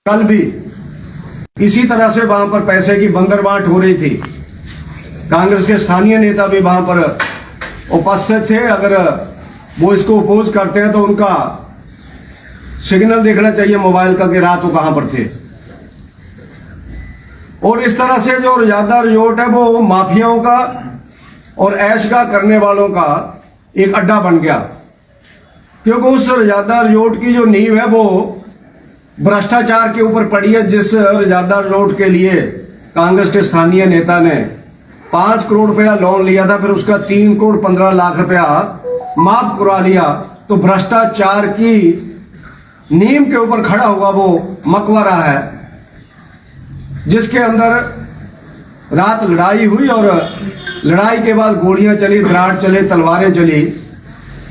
कल भी इसी तरह से वहां पर पैसे की बंदरबांट हो रही थी। कांग्रेस के स्थानीय नेता भी वहां पर उपस्थित थे। अगर वो इसको अपोज करते हैं तो उनका सिग्नल देखना चाहिए मोबाइल का कि रात वो कहां पर थे। और इस तरह से जो रजादा रिजोर्ट है वो माफियाओं का और ऐश का करने वालों का एक अड्डा बन गया, क्योंकि उस रजादा रिजोर्ट की जो नींव है वो भ्रष्टाचार के ऊपर पड़ी है। जिस रजादा रिजोर्ट के लिए कांग्रेस के स्थानीय नेता ने 5 करोड़ रुपया लोन लिया था, फिर उसका 3 करोड़ 15 लाख रुपया माफ करवा लिया, तो भ्रष्टाचार की नींव के ऊपर खड़ा हुआ वो मकबरा है, जिसके अंदर रात लड़ाई हुई और लड़ाई के बाद गोलियां चली, दरार चले, तलवारें चली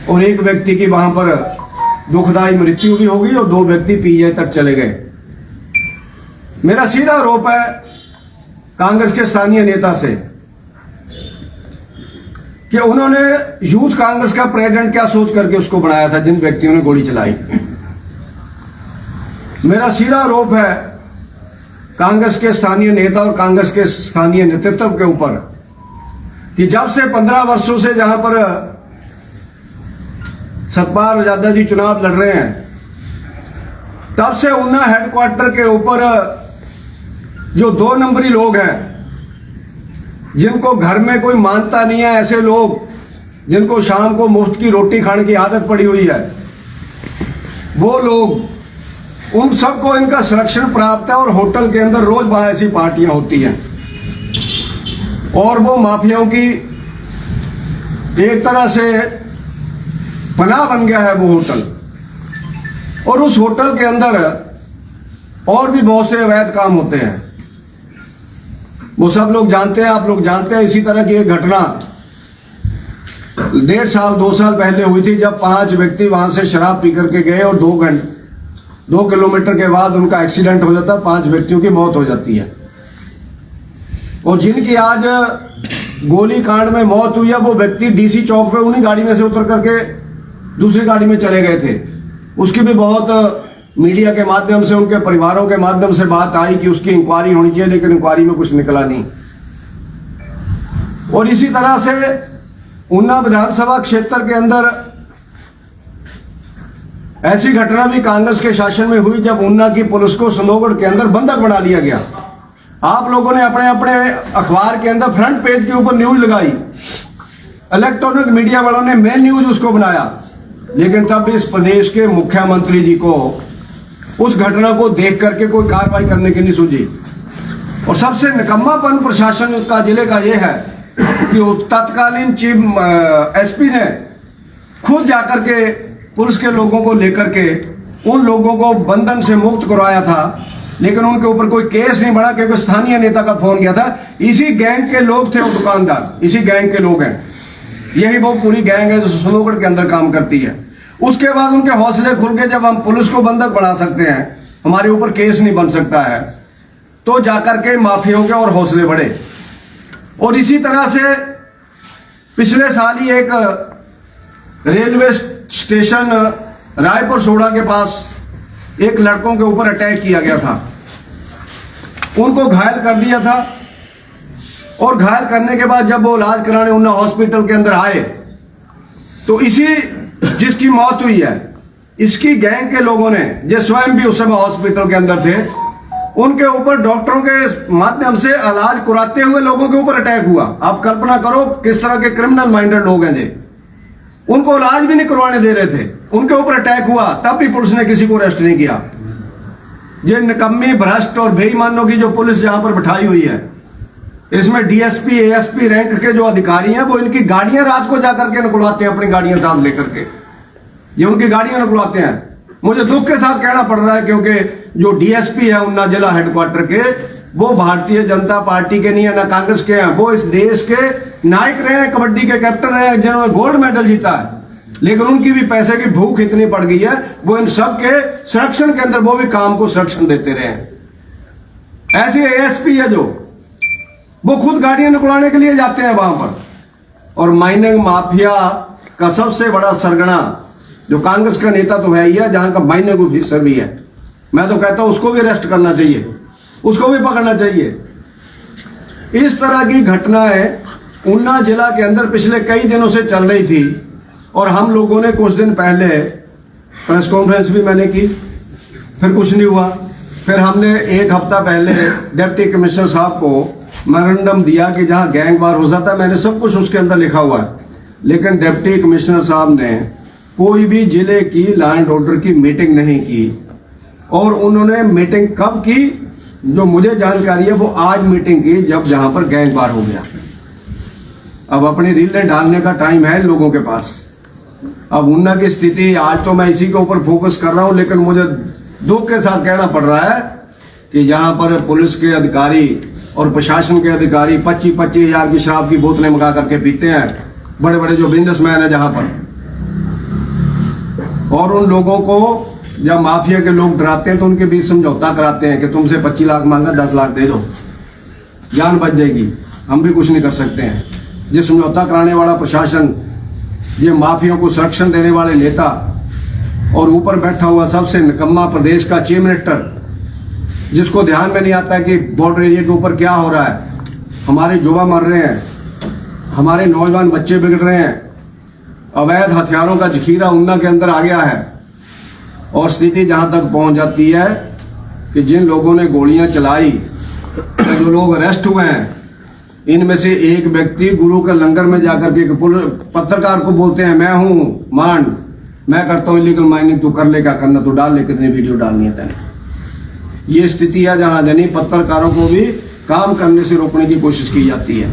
और एक व्यक्ति की वहां पर दुखदायी मृत्यु भी हो गई और 2 व्यक्ति पीजीआई तक चले गए। मेरा सीधा आरोप है कांग्रेस के स्थानीय नेता से कि उन्होंने यूथ कांग्रेस का प्रेसिडेंट क्या सोच करके उसको बनाया था जिन व्यक्तियों ने गोली चलाई। मेरा सीधा आरोप है कांग्रेस के स्थानीय नेता और कांग्रेस के स्थानीय नेतृत्व के ऊपर कि जब से 15 वर्षों से जहां पर सतपाल रजादा जी चुनाव लड़ रहे हैं, तब से ऊना हेडक्वार्टर के ऊपर जो 2 नंबरी लोग हैं, जिनको घर में कोई मानता नहीं है, ऐसे लोग जिनको शाम को मुफ्त की रोटी खाने की आदत पड़ी हुई है, वो लोग, उन सबको इनका संरक्षण प्राप्त है और होटल के अंदर रोज वहां ऐसी पार्टियां होती हैं और वो माफियाओं की एक तरह से पनाह बन गया है वो होटल। और उस होटल के अंदर और भी बहुत से अवैध काम होते हैं, वो सब लोग जानते हैं, आप लोग जानते हैं। इसी तरह की एक घटना 1.5 साल 2 साल पहले हुई थी, जब 5 व्यक्ति वहां से शराब पी करके गए और 2 किलोमीटर के बाद उनका एक्सीडेंट हो जाता, 5 व्यक्तियों की मौत हो जाती है। और जिनकी आज गोली कांड में मौत हुई है, वो व्यक्ति डीसी चौक पे उन्हीं गाड़ी में से उतर करके दूसरी गाड़ी में चले गए थे। उसकी भी बहुत मीडिया के माध्यम से, उनके परिवारों के माध्यम से बात आई कि उसकी इंक्वायरी होनी चाहिए, लेकिन इंक्वायरी में कुछ निकला नहीं। और इसी तरह से ऊना विधानसभा क्षेत्र के अंदर ऐसी घटना भी कांग्रेस के शासन में हुई, जब ऊना की पुलिस को संदोगढ़ के अंदर बंधक बना लिया गया। आप लोगों ने अपने अपने अखबार के अंदर फ्रंट पेज के ऊपर न्यूज लगाई, इलेक्ट्रॉनिक मीडिया वालों ने मेन न्यूज उसको बनाया, लेकिन तब इस प्रदेश के मुख्यमंत्री जी को उस घटना को देख करके कोई कार्रवाई करने की नहीं सूझी। और सबसे निकम्मापन प्रशासन का जिले का यह है कि तत्कालीन चीफ एसपी ने खुद जाकर के पुलिस के लोगों को लेकर के उन लोगों को बंधन से मुक्त करवाया था, लेकिन उनके ऊपर कोई केस नहीं बना, क्योंकि स्थानीय नेता का फोन गया था। इसी गैंग के लोग थे वो दुकानदार, इसी गैंग के लोग हैं, यही वो पूरी गैंग है जो संदोगढ़ के अंदर काम करती है। उसके बाद उनके हौसले खुल के, जब हम पुलिस को बंधक बना सकते हैं, हमारे ऊपर केस नहीं बन सकता है, तो जाकर के माफियाओं के और हौसले बढ़े। और इसी तरह से पिछले साल ही एक रेलवे स्टेशन रायपुर सोड़ा के पास एक लड़कों के ऊपर अटैक किया गया था, उनको घायल कर दिया था। और घायल करने के बाद जब वो इलाज कराने ऊना हॉस्पिटल के अंदर आए, तो इसी जिसकी मौत हुई है, इसकी गैंग के लोगों ने, जो स्वयं भी उस समय हॉस्पिटल के अंदर थे, उनके ऊपर डॉक्टरों के माध्यम से इलाज कराते हुए लोगों के ऊपर अटैक हुआ। आप कल्पना करो किस तरह के क्रिमिनल माइंडेड लोग हैं जी, उनको इलाज भी नहीं करवाने दे रहे थे, उनके ऊपर अटैक हुआ, तब भी पुलिस ने किसी को अरेस्ट नहीं किया। ये निकम्मी, भ्रष्ट और बेईमानों की जो पुलिस यहां पर बिठाई हुई है, इसमें डीएसपी एएसपी रैंक के जो अधिकारी हैं, वो इनकी गाड़ियां रात को जाकर के निकलवाते हैं, अपनी गाड़ियां साथ लेकर के ये उनकी गाड़ियां निकलवाते हैं। मुझे दुख के साथ कहना पड़ रहा है, क्योंकि जो डीएसपी है ऊना जिला हेडक्वार्टर के, वो भारतीय जनता पार्टी के नहीं है, ना कांग्रेस के हैं, वो इस देश के नायक रहे हैं, कबड्डी के कैप्टन रहे हैं, जिन्होंने गोल्ड मेडल जीता है, लेकिन उनकी भी पैसे की भूख इतनी पड़ गई है, वो इन सब के संरक्षण के अंदर वो भी काम को संरक्षण देते रहे। ऐसे एएसपी है जो वो खुद गाड़ियां निकलवाने के लिए जाते हैं वहां पर। और माइनिंग माफिया का सबसे बड़ा सरगना जो कांग्रेस का नेता तो है ही है, जहां का माइनिंग ऑफिसर भी है, मैं तो कहता हूं उसको भी अरेस्ट करना चाहिए, उसको भी पकड़ना चाहिए। इस तरह की घटनाएं ऊना जिला के अंदर पिछले कई दिनों से चल रही थी और हम लोगों ने कुछ दिन पहले प्रेस कॉन्फ्रेंस भी मैंने की, फिर कुछ नहीं हुआ। फिर हमने एक हफ्ता पहले डिप्टी कमिश्नर साहब को मेमोरेंडम दिया कि जहां गैंग वार हो जाता है, मैंने सब कुछ उसके अंदर लिखा हुआ है, लेकिन डिप्टी कमिश्नर साहब ने कोई भी जिले की लॉ एंड ऑर्डर की मीटिंग नहीं की। और उन्होंने मीटिंग कब की, जो मुझे जानकारी है वो आज मीटिंग की जब जहां पर गैंग वार हो गया। अब अपनी रीलें डालने का टाइम है लोगों के पास। अब ऊना की स्थिति आज तो मैं इसी के ऊपर फोकस कर रहा हूं, लेकिन मुझे दुख के साथ कहना पड़ रहा है कि जहां पर पुलिस के अधिकारी और प्रशासन के अधिकारी 25-25 हजार की शराब की बोतलें मंगा करके पीते हैं, बड़े बड़े जो बिजनेसमैन है जहां पर, और उन लोगों को जब माफिया के लोग डराते हैं तो उनके बीच समझौता कराते हैं कि तुमसे 25 लाख मांगा, 10 लाख दे दो, जान बच जाएगी, हम भी कुछ नहीं कर सकते हैं। ये समझौता कराने वाला प्रशासन, ये माफिया को संरक्षण देने वाले नेता, और ऊपर बैठा हुआ सबसे निकम्मा प्रदेश का चीफ मिनिस्टर, जिसको ध्यान में नहीं आता है कि बॉर्डर एरिया के ऊपर क्या हो रहा है। हमारे युवा मर रहे हैं, हमारे नौजवान बच्चे बिगड़ रहे हैं, अवैध हथियारों का जखीरा ऊना के अंदर आ गया है, और स्थिति जहां तक पहुंच जाती है कि जिन लोगों ने गोलियां चलाई, जो लोग अरेस्ट हुए हैं, इनमें से एक व्यक्ति गुरु के लंगर में जाकर के पत्रकार को बोलते हैं, मैं हूं मान, मैं करता हूं इलीगल माइनिंग, तू कर ले क्या करना, तू डाल ले कितनी वीडियो डालनी है तेने। ये स्थिति है जहां यानी पत्रकारों को भी काम करने से रोकने की कोशिश की जाती है,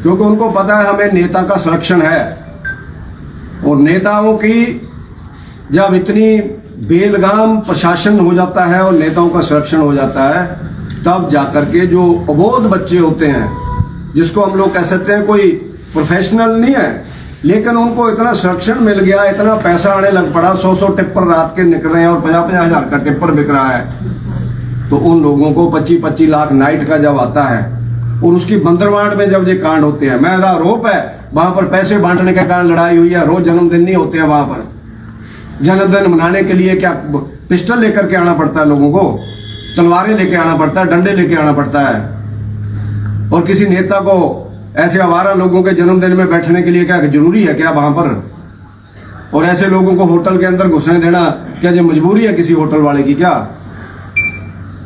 क्योंकि उनको पता है हमें नेता का संरक्षण है। और नेताओं की जब इतनी बेलगाम प्रशासन हो जाता है और नेताओं का संरक्षण हो जाता है, तब जाकर के जो अबोध बच्चे होते हैं, जिसको हम लोग कह सकते हैं कोई प्रोफेशनल नहीं है, लेकिन उनको इतना संरक्षण मिल गया, इतना पैसा आने लग पड़ा, 100 टिप्पर रात के निकल रहे हैं और 50-50 हजार का टिप्पर बिक रहा है, तो उन लोगों को 25-25 लाख नाइट का जब आता है, और उसकी बंदरवाड़ में जब ये कांड होते हैं, मेरा आरोप है वहां पर पैसे बांटने के कारण लड़ाई हुई है। रोज जन्मदिन नहीं होते हैं वहां पर, जन्मदिन मनाने के लिए क्या पिस्टल लेकर के आना पड़ता है लोगों को, तलवारें लेके आना पड़ता है, डंडे लेके आना पड़ता है। और किसी नेता को ऐसे आवारा लोगों के जन्मदिन में बैठने के लिए क्या जरूरी है क्या वहां पर? और ऐसे लोगों को होटल के अंदर घुसने देना क्या ये मजबूरी है किसी होटल वाले की क्या?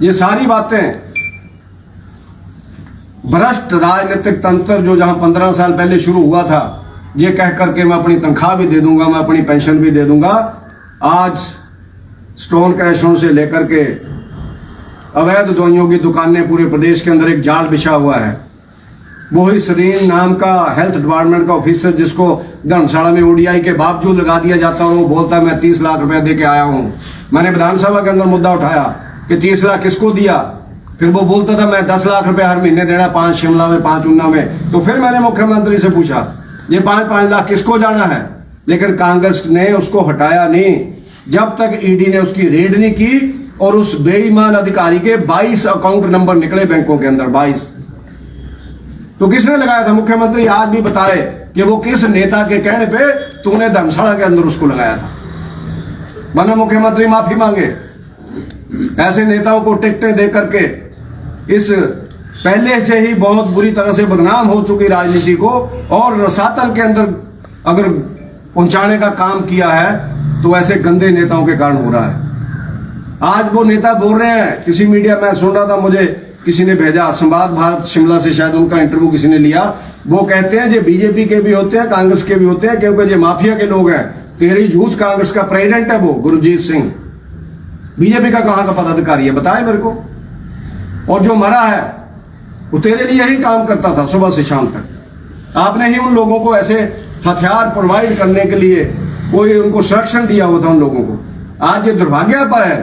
ये सारी बातें भ्रष्ट राजनीतिक तंत्र जो जहां 15 साल पहले शुरू हुआ था, ये कह करके मैं अपनी तनख्वाह भी दे दूंगा, मैं अपनी पेंशन भी दे दूंगा, आज स्टोन क्रशरों से लेकर के अवैध दवाइयों की दुकानें पूरे प्रदेश के अंदर एक जाल बिछा हुआ है। वही सरीन नाम का हेल्थ डिपार्टमेंट का ऑफिसर, जिसको धर्मशाला में ओडीआई के बावजूद लगा दिया जाता है, वो बोलता है मैं 30 लाख रुपए दे के आया हूं। मैंने विधानसभा के अंदर मुद्दा उठाया कि 30 लाख किसको दिया, फिर वो बोलता था मैं 10 लाख रुपए हर महीने देना, 5 शिमला में 5 ऊना में। तो फिर मैंने मुख्यमंत्री से पूछा ये 5-5 लाख किसको जाना है, लेकिन कांग्रेस ने उसको हटाया नहीं जब तक ईडी ने उसकी रेड नहीं की। और उस बेईमान अधिकारी के 22 अकाउंट नंबर निकले बैंकों के अंदर, 22। तो किसने लगाया था? मुख्यमंत्री आज भी बताए कि वो किस नेता के कहने पे तूने धर्मशाला के अंदर उसको लगाया था, वरना मुख्यमंत्री माफी मांगे। ऐसे नेताओं को टिकटें दे करके इस पहले से ही बहुत बुरी तरह से बदनाम हो चुकी राजनीति को और रसातल के अंदर अगर पहुंचाने का काम किया है, तो ऐसे गंदे नेताओं के कारण हो रहा है। आज वो नेता बोल रहे हैं, किसी मीडिया में सुन रहा था, मुझे किसी ने भेजा, संवाद भारत शिमला से शायद उनका इंटरव्यू किसी ने लिया, वो कहते हैं ये बीजेपी के भी होते हैं, कांग्रेस के भी होते हैं, क्योंकि ये माफिया के लोग हैं। तेरी यूथ कांग्रेस का प्रेसिडेंट है वो गुरजीत सिंह, बीजेपी का कहां का पदाधिकारी है बताए मेरे को। और जो मरा है वो तेरे लिए ही काम करता था सुबह से शाम तक। आपने ही उन लोगों को ऐसे हथियार प्रोवाइड करने के लिए कोई उनको संरक्षण दिया हुआ था उन लोगों को। आज ये दुर्भाग्य पर है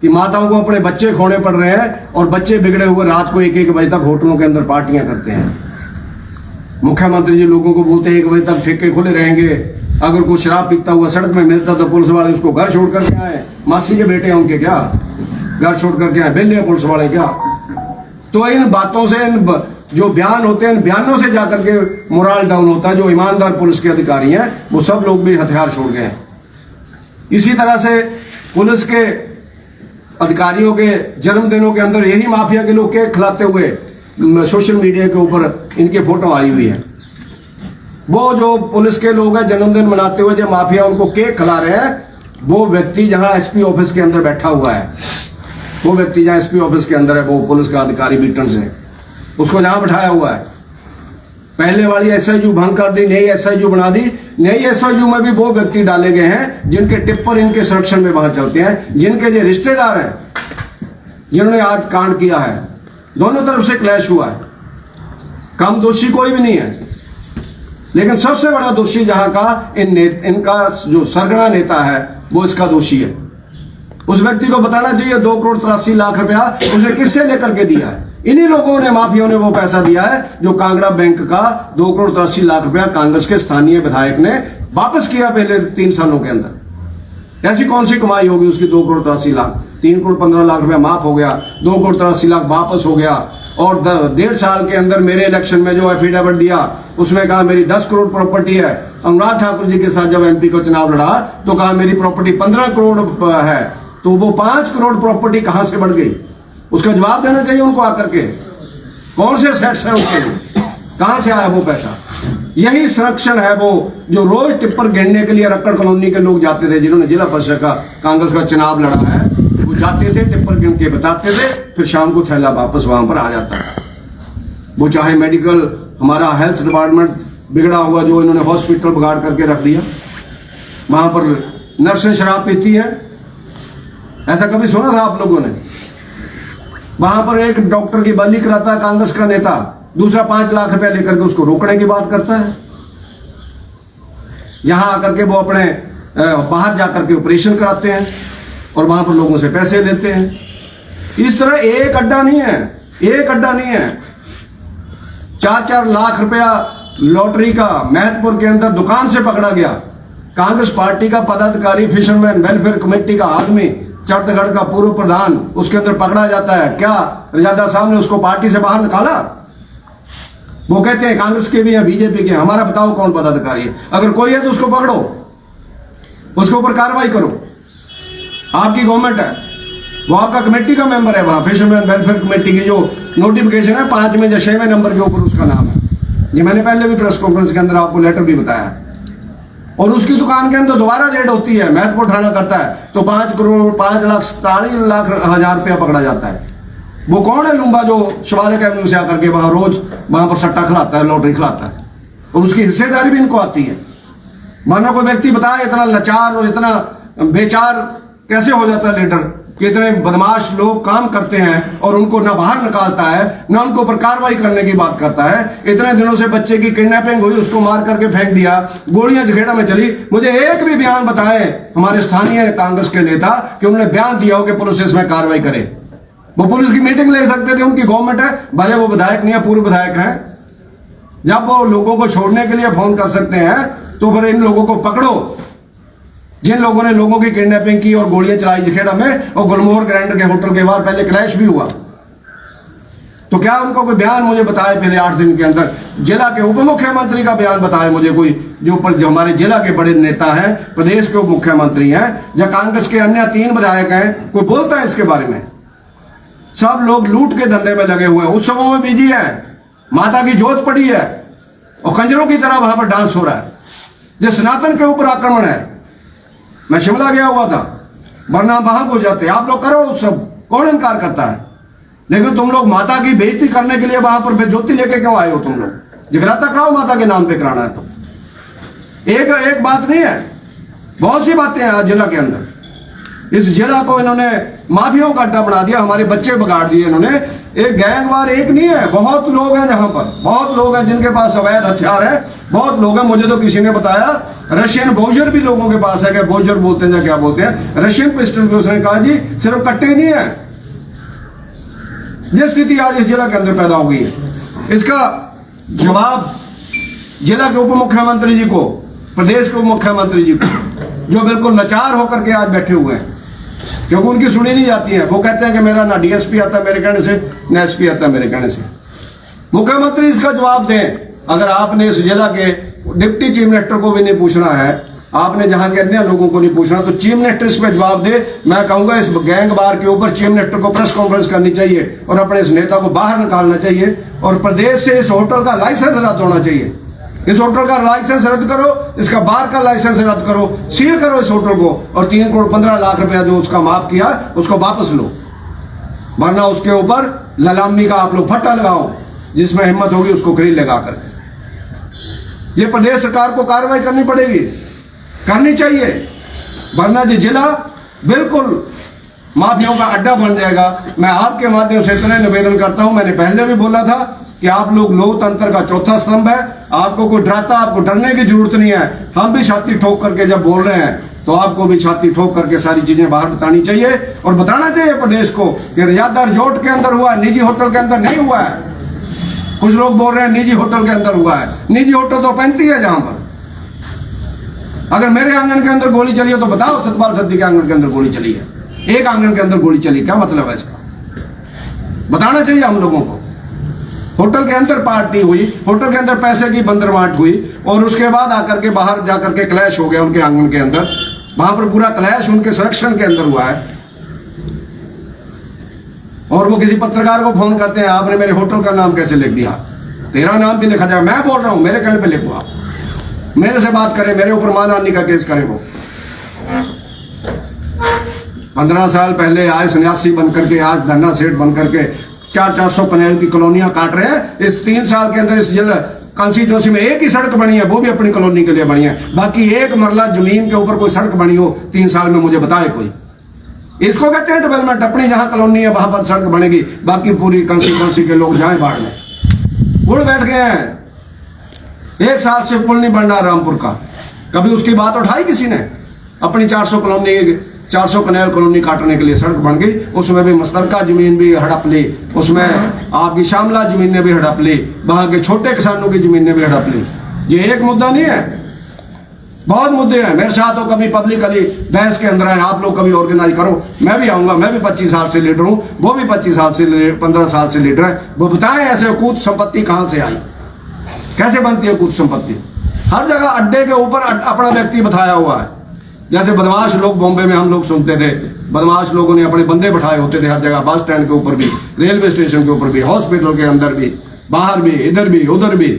कि माताओं को अपने बच्चे खोने पड़ रहे हैं और बच्चे बिगड़े हुए रात को 1-1 बजे तक होटलों के अंदर पार्टियां करते हैं। मुख्यमंत्री जी लोगों को बोलते हैं 1 बजे तक ठेके खुले रहेंगे, अगर कोई शराब पीता हुआ सड़क में मिलता तो पुलिस वाले उसको घर छोड़ करके आए। मासी के बेटे हैं उनके क्या, घर छोड़ करके आए, बेले पुलिस वाले क्या? तो इन बातों से, इन जो बयान होते हैं, इन बयानों से जाकर के मोरल डाउन होता है। जो ईमानदार पुलिस के अधिकारी हैं वो सब लोग भी हथियार छोड़ गए हैं। इसी तरह से पुलिस के अधिकारियों के जन्मदिनों के अंदर यही माफिया के लोग केक खिलाते हुए सोशल मीडिया के ऊपर इनकी फोटो आई हुई है। वो जो पुलिस के लोग हैं जन्मदिन मनाते हुए जो माफिया उनको केक खिला रहे हैं, वो व्यक्ति जहां एसपी ऑफिस के अंदर बैठा हुआ है, वो व्यक्ति जहां एसपी ऑफिस के अंदर है, वो पुलिस का अधिकारी बीटन से उसको जहां बैठाया हुआ है। पहले वाली एसआईयू भंग कर दी, नई एसआईयू बना दी। नई एसआईयू में भी वो व्यक्ति डाले गए हैं जिनके टिप्पर इनके संरक्षण में वहां चलते हैं, जिनके जो रिश्तेदार हैं जिन्होंने आज कांड किया है। दोनों तरफ से क्लैश हुआ है, कम दोषी कोई भी नहीं है, लेकिन सबसे बड़ा दोषी जहां का इनका जो सरगना नेता है वो इसका दोषी है। उस व्यक्ति को बताना चाहिए 2,83,00,000 रुपया उसने किससे लेकर के दिया है। इन्हीं लोगों ने, माफियों ने वो पैसा दिया है जो कांगड़ा बैंक का 2,83,00,000 रुपया कांग्रेस के स्थानीय विधायक ने वापस किया पहले 3 सालों के अंदर। ऐसी कौन सी कमाई होगी उसकी 2,83,00,000? 3,15,00,000 रुपया माफ हो गया, 2,83,00,000 वापस हो गया। और 1.5 साल के अंदर मेरे इलेक्शन में जो एफिडेविट दिया उसमें कहा मेरी 10 करोड़ प्रॉपर्टी है। अनुराग ठाकुर जी के साथ जब एमपी को चुनाव लड़ा तो कहा मेरी प्रॉपर्टी 15 करोड़ है, तो वो 5 करोड़ प्रॉपर्टी कहां से बढ़ गई? उसका जवाब देना चाहिए उनको आकर के। कौन से सेट्स हैं उसके, कहां से आया वो पैसा? यही संरक्षण है वो जो रोज टिप्पर गिनने के लिए रक्कड़ कॉलोनी के लोग जाते थे, जिन्होंने जिला परिषद का कांग्रेस का चुनाव लड़ा है, वो जाते थे टिप्पर गिन के बताते थे, फिर शाम को थैला वापस वहां पर आ जाता है। वो चाहे मेडिकल, हमारा हेल्थ डिपार्टमेंट बिगड़ा हुआ जो इन्होंने हॉस्पिटल बिगाड़ करके रख दिया, वहां पर नर्सें शराब पीती हैं, ऐसा कभी सुना था आप लोगों ने? वहां पर एक डॉक्टर की बदली कराता है कांग्रेस का नेता, दूसरा 5 लाख रुपया लेकर के उसको रोकने की बात करता है। यहां आकर के वो अपने बाहर जाकर के ऑपरेशन कराते हैं और वहां पर लोगों से पैसे लेते हैं। इस तरह एक अड्डा नहीं है, एक अड्डा नहीं है। 4-4 लाख रुपया लॉटरी का मैहतपुर के अंदर दुकान से पकड़ा गया। कांग्रेस पार्टी का पदाधिकारी, फिशरमैन वेलफेयर कमेटी का आदमी, चढ़तगढ़ का पूर्व प्रधान, उसके अंदर पकड़ा जाता है। क्या रजादा साहब ने उसको पार्टी से बाहर निकाला? वो कहते हैं कांग्रेस के भी हैं, बीजेपी के। हमारा बताओ कौन पदाधिकारी है? अगर कोई है तो उसको पकड़ो, उसके ऊपर कार्रवाई करो। आपकी गवर्नमेंट है, वो आपका कमेटी का मेंबर है। वहां फिशरमैन वेलफेयर कमेटी की जो नोटिफिकेशन है 5वें या 6वें नंबर के ऊपर उसका नाम है। ये मैंने पहले भी प्रेस कॉन्फ्रेंस के अंदर आपको लेटर भी बताया। और उसकी दुकान के अंदर दोबारा रेड होती है, महत्वपूर्ण थाना करता है तो 5,47,00,000 रुपया पकड़ा जाता है। वो कौन है लुम्बा जो शिवालिक एवेन्यू से आकर के वहां रोज वहां पर सट्टा खिलाता है, लॉटरी खिलाता है, और उसकी हिस्सेदारी भी इनको आती है। मानो कोई व्यक्ति बताए इतना लाचार और इतना बेचार कैसे हो जाता है लीडर, कि इतने बदमाश लोग काम करते हैं और उनको ना बाहर निकालता है, ना उनको ऊपर कार्रवाई करने की बात करता है। इतने दिनों से बच्चे की किडनैपिंग हुई, उसको मार करके फेंक दिया, गोलियां झगड़ा में चली। मुझे एक भी बयान बताए हमारे स्थानीय कांग्रेस के नेता कि उन्होंने बयान दिया हो कि पुलिस इसमें कार्रवाई करे। वो पुलिस की मीटिंग ले सकते थे, उनकी गवर्नमेंट है, भले वो विधायक नहीं है, पूर्व विधायक है। जब वो लोगों को छोड़ने के लिए फोन कर सकते हैं तो फिर इन लोगों को पकड़ो जिन लोगों ने लोगों की किडनैपिंग की और गोलियां चलाई जखेड़ा में, और गुलमोहर ग्रैंड के होटल के बाहर पहले क्लैश भी हुआ। तो क्या उनको कोई बयान मुझे बताए पहले 8 दिन के अंदर? जिला के उप मुख्यमंत्री का बयान बताए मुझे कोई, जो हमारे जिला के बड़े नेता हैं, प्रदेश के उप मुख्यमंत्री हैं, या कांग्रेस के अन्य 3 विधायक हैं, कोई बोलता है इसके बारे में? सब लोग लूट के धंधे में लगे हुए हैं, उत्सवों में बिजी है, माता की जोत पड़ी है और खंजरों की तरह वहां पर डांस हो रहा है। जो सनातन के ऊपर आक्रमण है। मैं शिमला गया हुआ था, वरना वहां हो जाते। आप लोग करो उत्सव, कौन इनकार करता है? लेकिन तुम लोग माता की बेइज्जती करने के लिए वहां पर ज्योति लेके क्यों आए हो? तुम लोग जगराता कराओ, माता के नाम पे कराना है तो। एक बात नहीं है, बहुत सी बातें हैं आज जिला के अंदर। इस जिला को इन्होंने माफियों का अड्डा बना दिया, हमारे बच्चे बिगाड़ दिए इन्होंने। एक गैंगवार एक नहीं है, बहुत लोग हैं जहां पर, बहुत लोग हैं जिनके पास अवैध हथियार है, बहुत लोग हैं। मुझे तो किसी ने बताया रशियन बाउजर भी लोगों के पास है, क्या बाउजर बोलते हैं या क्या बोलते हैं, रशियन पिस्टल भी। उसने कहा जी सिर्फ कट्टे नहीं है। ये स्थिति आज इस जिला के अंदर पैदा हो गई है। इसका जवाब जिला के उप मुख्यमंत्री जी को, प्रदेश के उप मुख्यमंत्री जी को, जो बिल्कुल लाचार होकर के आज बैठे हुए हैं, क्योंकि उनकी सुनी नहीं जाती है। वो कहते हैं कि मेरा ना डीएसपी आता मेरे कहने से, ना एसपी आता मेरे कहने से। मुख्यमंत्री इसका जवाब दें। अगर आपने इस जिला के डिप्टी चीफ मिनिस्टर को भी नहीं पूछना है आपने जहां के अन्य लोगों को नहीं पूछना, तो चीफ मिनिस्टर इस पे जवाब दे। मैं कहूंगा इस गैंग वार के ऊपर चीफ मिनिस्टर को प्रेस कॉन्फ्रेंस करनी चाहिए और अपने इस नेता को बाहर निकालना चाहिए और प्रदेश से इस होटल का लाइसेंस रद्द होना चाहिए। इस होटल का लाइसेंस रद्द करो, इसका बार का लाइसेंस रद्द करो, सील करो इस होटल को और 3 करोड़ 15 लाख रुपया जो उसका माफ किया उसको वापस लो, वरना उसके ऊपर ललामी का आप लोग फट्टा लगाओ, जिसमें हिम्मत होगी उसको खरीद लगा कर। ये प्रदेश सरकार को कार्रवाई करनी पड़ेगी, करनी चाहिए, वरना ये जिला बिल्कुल माफियाओं का अड्डा बन जाएगा। मैं आपके माध्यम से इतना निवेदन करता हूं, मैंने पहले भी बोला था कि आप लोग लोकतंत्र का चौथा स्तंभ है, आपको कोई डरता, आपको डरने की जरूरत नहीं है। हम भी छाती ठोक करके जब बोल रहे हैं तो आपको भी छाती ठोक करके सारी चीजें बाहर बतानी चाहिए और बताना चाहिए प्रदेश को कि रियादा रिजॉर्ट के अंदर हुआ है, निजी होटल के अंदर नहीं हुआ है। कुछ लोग बोल रहे हैं निजी होटल के अंदर हुआ है, निजी होटल तो 35 है जहां पर। अगर मेरे आंगन के अंदर गोली चली हो तो बताओ सतपाल सत्ती के आंगन के अंदर गोली चली है, एक आंगन के अंदर गोली चली, क्या मतलब है इसका? बताना चाहिए हम लोगों को। होटल के अंदर पार्टी हुई, होटल के अंदर पैसे की बंदरबांट हुई और उसके बाद आकर के बाहर जाकर के क्लैश हो गया उनके आंगन के अंदर, वहां पर पूरा क्लैश उनके संरक्षण के अंदर हुआ है। और वो किसी पत्रकार को फोन करते हैं, आपने मेरे होटल का नाम कैसे लिख दिया? तेरा नाम भी लिखा जाए, मैं बोल रहा हूं, मेरे कहने पे लिखो, आप मेरे से बात करें, मेरे ऊपर मानहानि का केस करें। वो 15 साल पहले आए सन्यासी बनकर के, आज धन्ना सेठ बनकर के 400 कनेल की कॉलोनियां काट रहे हैं। इस 3 साल के अंदर इस जिला कॉन्स्टिट्यूंसी में एक ही सड़क बनी है, वो भी अपनी कॉलोनी के लिए बनी है। बाकी एक मरला जमीन के ऊपर कोई सड़क बनी हो 3 साल में, मुझे बताए कोई। इसको कहते हैं डेवलपमेंट। अपनी जहां कॉलोनी है वहां पर सड़क बनेगी, बाकी पूरी कॉन्स्टिट्यूंसी के लोग जाए बाढ़ में, उड़ बैठ गए हैं। 1 साल से पुल नहीं बनना रामपुर का, कभी उसकी बात उठाई किसी ने? अपनी 400 कनेल कॉलोनी काटने के लिए सड़क बन गई, उसमें भी मुश्तरका जमीन भी हड़प ली, उसमें आपकी शामला जमीनें भी हड़प ली, वहां के छोटे किसानों की जमीनें भी हड़प ली। ये एक मुद्दा नहीं है, बहुत मुद्दे हैं। मेरे साथ हो कभी पब्लिकली बहस के अंदर है, आप लोग कभी ऑर्गेनाइज करो, मैं भी आऊंगा। मैं भी 25 साल से लीडर हूं, वो भी 25 साल से 15 साल से लीडर है। वो बताएं ऐसे कूद संपत्ति कहां से आई, कैसे बनती है कूद संपत्ति? हर जगह अड्डे के ऊपर अपना व्यक्ति बताया हुआ है। जैसे बदमाश लोग बॉम्बे में हम लोग सुनते थे, बदमाश लोगों ने अपने बंदे बैठाए होते थे हर जगह, बस स्टैंड के ऊपर भी, रेलवे स्टेशन के ऊपर भी, हॉस्पिटल के अंदर भी, बाहर भी, इधर भी उधर भी।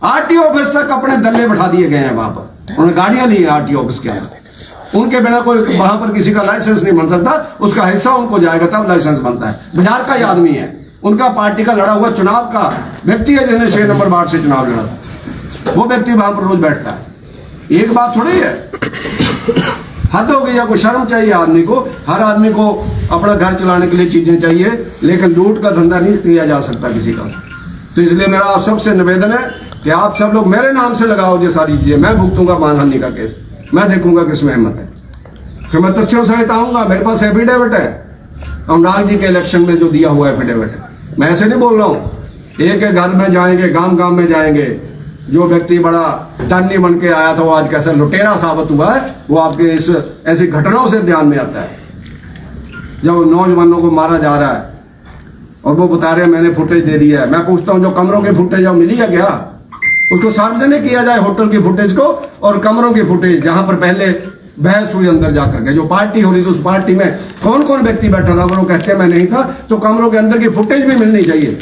आरटीओ ऑफिस तक अपने दल्ले बैठा दिए गए हैं वहां पर, उन्होंने गाड़ियां ली है आरटीओ ऑफिस के अंदर। उनके बिना कोई वहां पर किसी का लाइसेंस नहीं बन सकता, उसका हिस्सा उनको जाएगा तब लाइसेंस बनता है। बाजार का ही आदमी है, उनका पार्टी का लड़ा हुआ चुनाव का व्यक्ति है, जिसने 6 नंबर वार्ड से चुनाव लड़ा था, वो व्यक्ति वहां पर रोज बैठता है। एक बात थोड़ी है, हद हो गई है। कोई शर्म चाहिए आदमी को। हर आदमी को अपना घर चलाने के लिए चीजें चाहिए, लेकिन लूट का धंधा नहीं किया जा सकता किसी का। तो इसलिए मेरा आप सबसे निवेदन है कि आप सब लोग मेरे नाम से लगाओ ये सारी चीजें। मैं भुगतूंगा मानहानि का केस, मैं देखूंगा किसमें हिम्मत है। फिर मैं तथ्यों सहित आऊंगा, मेरे पास एफिडेविट है, अनुराग जी के इलेक्शन में जो दिया हुआ एफिडेविट है। मैं ऐसे नहीं बोल रहा हूं। एक एक घर में जाएंगे, गांव गांव में जाएंगे। जो व्यक्ति बड़ा दानी बन के आया था वो आज कैसा लुटेरा साबित हुआ है, वो आपके इस ऐसी घटनाओं से ध्यान में आता है। जब नौजवानों को मारा जा रहा है और वो बता रहे हैं मैंने फुटेज दे दिया है। मैं पूछता हूं जो कमरों की फुटेज मिली है क्या, उसको सार्वजनिक किया जाए, होटल की फुटेज को और कमरों की फुटेज, जहां पर पहले बहस हुई अंदर जाकर के, जो पार्टी हो रही थी उस पार्टी में कौन कौन व्यक्ति बैठा था। अगर वो कहते हैं मैं नहीं था तो कमरों के अंदर की फुटेज भी मिलनी चाहिए,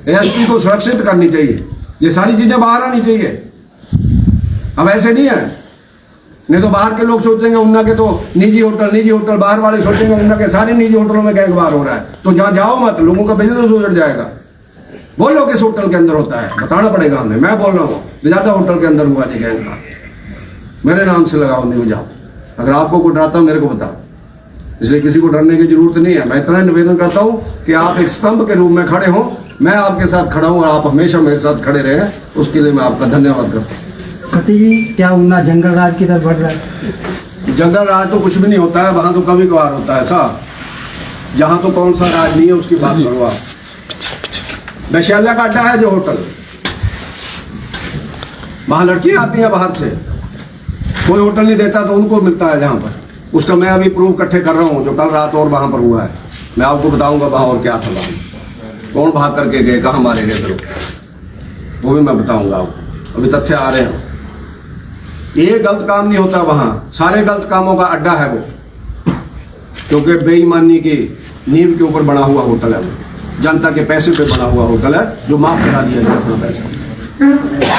एसपी को सुरक्षित करनी चाहिए, ये सारी चीजें बाहर आनी चाहिए। अब ऐसे नहीं है, नहीं तो बाहर के लोग सोचेंगे उन्ना के तो निजी होटल, बाहर वाले सोचेंगे उन्ना के सारे निजी होटलों में गैंगवार हो रहा है, तो जहां जाओ मत, लोगों का बिजनेस उजड़ जाएगा। बोलो किस होटल के अंदर होता है, बताना पड़ेगा हमें। मैं बोल रहा हूँ ज्यादा होटल के अंदर हुआ जी गैंगवार, मेरे नाम से लगाओ, नहीं जाओ। अगर आपको कोई डराता मेरे को बताओ, इसलिए किसी को डरने की जरूरत नहीं है। मैं इतना निवेदन करता हूँ कि आप एक स्तंभ के रूप में खड़े हो, मैं आपके साथ खड़ा हूँ और आप हमेशा मेरे साथ खड़े रहे, उसके लिए मैं आपका धन्यवाद करता हूँ। सती जी, क्या उन्ना जंगल राज की तरफ बढ़ रहा है? जंगल राज तो कुछ भी नहीं होता है, वहां तो कभी कभार होता है साहब। जहां तो कौन सा राज नहीं है उसकी बात करो आप। वैशाल्या का अड्डा है जो होटल, वहां लड़कियां आती हैं बाहर से, कोई होटल नहीं देता तो उनको मिलता है जहां पर। उसका मैं अभी प्रूफ इकट्ठे कर रहा हूँ, जो कल रात और वहां पर हुआ है, मैं आपको बताऊंगा वहां और क्या था, वहां कौन भाग करके गए, कहां मारे गए, वो भी मैं बताऊंगा आपको। अभी तथ्य आ रहे हैं। ये गलत काम नहीं होता वहां, सारे गलत कामों का अड्डा है वो, क्योंकि बेईमानी की नींव के ऊपर बना हुआ होटल है वो, जनता के पैसे पे बना हुआ होटल है, जो माफ करा दिया जाए अपना पैसा।